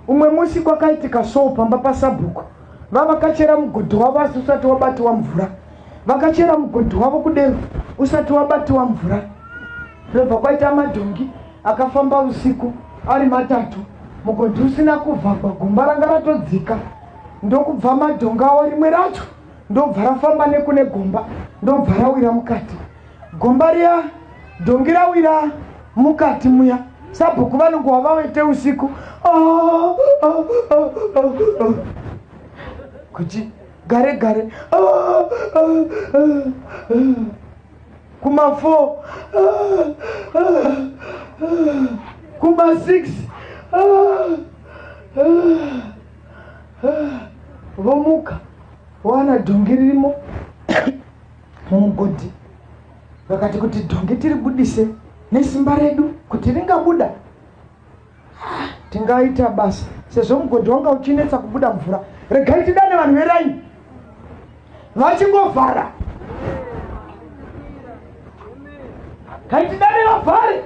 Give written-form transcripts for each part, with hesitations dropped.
umwe musi kwakaitika show pamba pasabhuku. Vavakachera mugodhi wavo asi usati wabatiwa mvura. Vakachera mugodhi wavo kudero usati wabatiwa mvura. Ndobva kwaita madhongi akafamba usiku ari matatu. Mugodhi usina kuvhagwa, gomba ranga ratodzika. Ndokubva madhongi avo rimwe racho ndobva rafamba nekune gomba, ndobva rawira mukati. Gomba riya dhongi rawira mukati muya. Sabhuku vanongova vawete usiku kuti gare gare kuma 4 kuma 6 vomuka wana dhongi ririmo mumugodhi. Vakati kuti dhongi tiribudise nesimba redu kuti ringabuda tingaita basa sezvo mugodhi wanga uchinetsa kubuda mvura. Regai tidane vanhu veraini vachingovhara, kaitidane vavhare.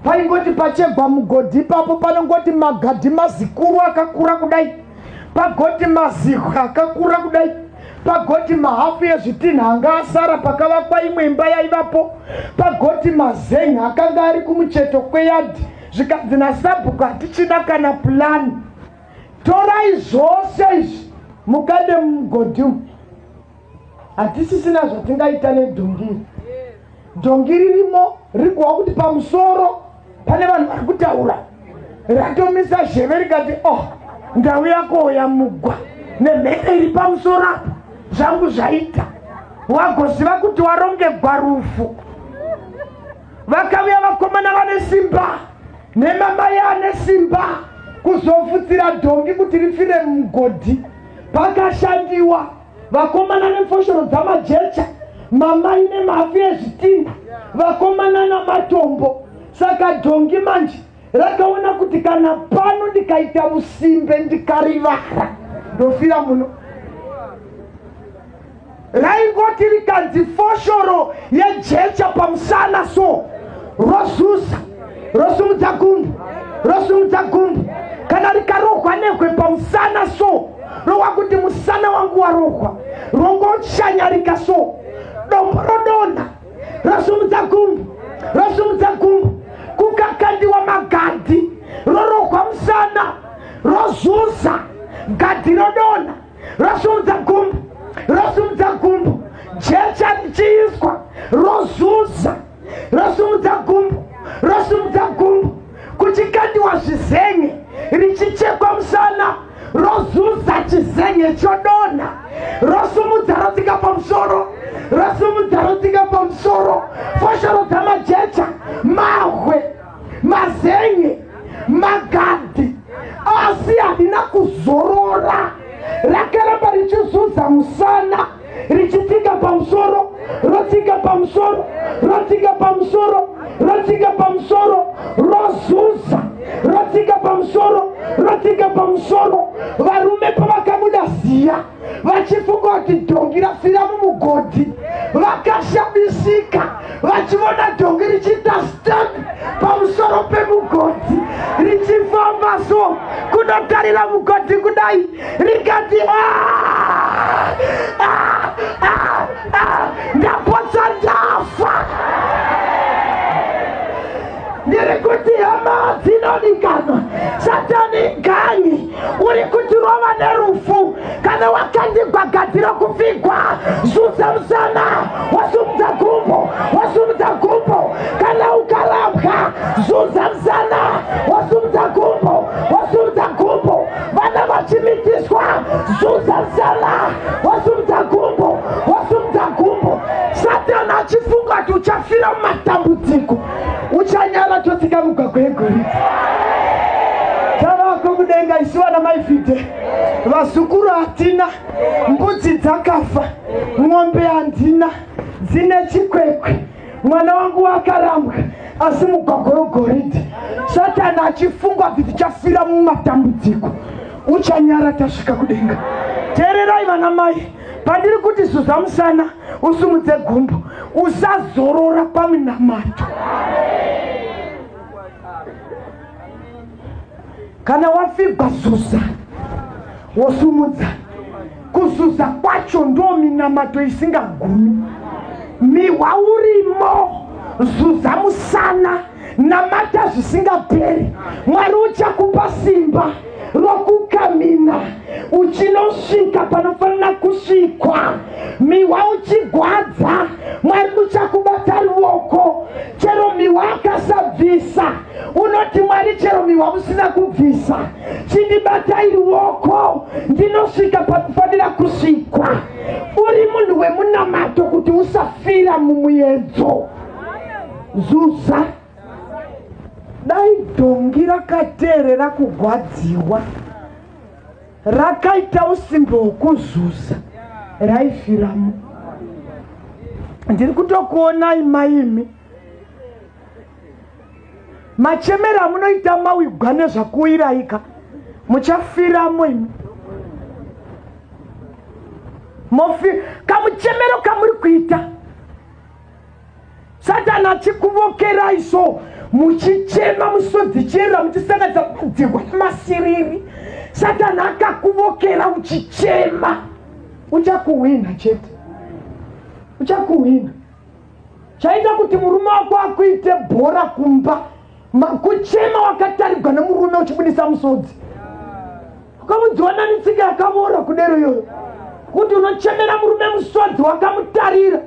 Paingoti pachegwa mugodhi ipapo panongoti magadhi mazikuru akakura kudai, pagoti mazihwa akakura kudai, pagoti mahafu ezvitinhanga asara pakavakwa imwe imba yaivapo, pagoti mazen'e akanga ari kumucheto kweyadhi. Zvikanzi naSabhuku hatichina kana purani. Torai zvose izvi mukande mumugodhi umu. Hatisisina zvatingaita nedhongi. Dhongi ririmo rikuwa kuti pamusoro pane vanhu vari kutaura. Ratomisa zheve rikati ndau yako yamugwa nemhere iri pamusoro apa zvangu zvaita. Wagoziva kuti warongegwa rufu. Vakauya vakomana vane simba nemamai ane simba kuzofutsira dhongi kuti rifire mumugodhi. Pakashandiwa vakomana nefoshoro dzamajecha, mamai nemahafu ezvitinha, vakomana namatombo. Saka dhongi manje rakaona kuti kana pano ndikaita musimbe ndikarivara ndofira muno. Raingoti rikanzi foshoro yejecha pamusana so rozuza rosimudza gumbo rosimudza gumbo. Kana rikarohwa negwe pamusana so rowa kuti musana wangu warohwa rongoshanyarika so dombo rodona rosimudza gumbo rosimudza gumbo. Kukakandiwa magadhi rorohwa musana rozuza gadhi rodona rosimudza gumbo rosimudza gumbo. Jecha richiiswa rozuza rosimudza gumbo rosimudza gumbo. Kuchikandiwa zvizen'e richichekwa musana rozuza chizen'e chodona rosumudza rotsika pamusoro rosumudza rotsika pamusoro. Foshoro dzamajecha, mahwe, mazen'e, magadhi asi harina kuzorora. Rakaramba richizuza musana richitika pamusoro rotsika pamusoro rotsika pamusoro rotsika pamusoro rozuza rotsika pamusoro rotsika pamusoro. Varume pavakabuda ziya vachifunga kuti dhongi rafira mumugodhi vakashamisika vachiona dhongi richiita stand pamusoro pemugodhi richifamba so kunotarira mugodhi kudai rikati ndapotsa ndafa. Ndiri kuti hama dzinodikanwa Satani ganyi uri kuti rova nerufu kana wakandigwa gadhi rokuvigwa. Zunza musana wasumudza gumbo wasumudza gumbo. Kana ukarapwa zunza musana wasumudza gumbo wasumudza gumbo. Vana vachimitiswa zunza musana wasumudza gumbo wasumudza gumbo. Satani achifunga kuti uchafira mumatambudziko uchanyara totsika mugwagwa yegoridhe. Tavako kudenga isu vana maifite vazukuru hatina, mbudzi dzakafa, ng'ombe handina, dzine chikwekwe, mwana wangu wakarambwa asi mugwagwa wegoridhe. Satani achifunga kuti tichafira mumatambudziko uchanyara tasvika kudenga. Teererai vana mai, pandiri kuti zuza musana usumudze gumbo usazorora pamunamato. kana wafigwa Zunza Wosimudza kuzuza kwacho ndo minamato isingagumi. Miwa urimo Zunza Musana namata zvisingaperi. Mwari uchakupa simba rokukamina uchinosvika panofanira kusvikwa. Miwa uchigwadza Mwari uchakubata ruoko. Chero miwa akasabvisa unoti Mwari chero miwa usina kubvisa chindibatai ruoko ndinosvika panofanira kusvikwa. Uri munhu wemunamato kuti usafira mumuedzo. Zunza dai dhongi rakateerera kugwadziwa rakaita usimbe hwekuzunza raifiramo. Ndiri kutokuonai maimi machemero amunoita mawigwa nezvakuiraika muchafiramo imi. Kamuchemero kamuri kuita Satani achikuvokerai so muchichema musodzi chera muchisangadza kudzirwa masiriri. Satani akakuvokera uchichema. Uchakuhwina chete. Uchakuhwina. Chaita kuti murume wako akuite bhora kumba. Kuchema wakatarigwa nemurume uchibudisa musodzi. Ukamudziona netsika yakavora kudero iyoyo. Kuti unochemera murume musodzi wakamutarira.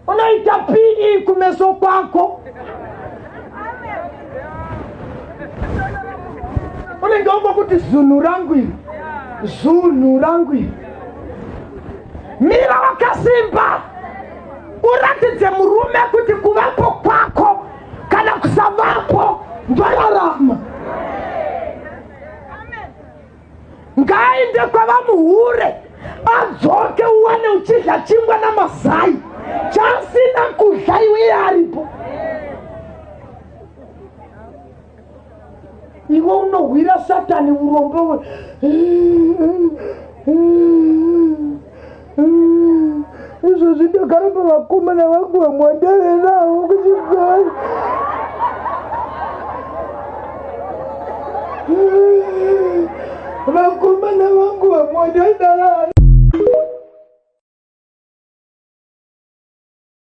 Unoita pii kumeso kwako. Unenge wako kuti zunhu rangu iri. Zunhu rangu iri. Mira wakasimba. Uratidze murume kuti kuvapo kwako kana kusavapo ndorarama. Ngaende kwavamuhure adzoke uwane uchidya chingwa namazai. Chasina kudya iwe aripo. Iwe unohwira Satani urombo. Izvo zvinogara pavakomana vangu vamwandarenavo kuchibhari. Vakomana vangu vamwandarenavo.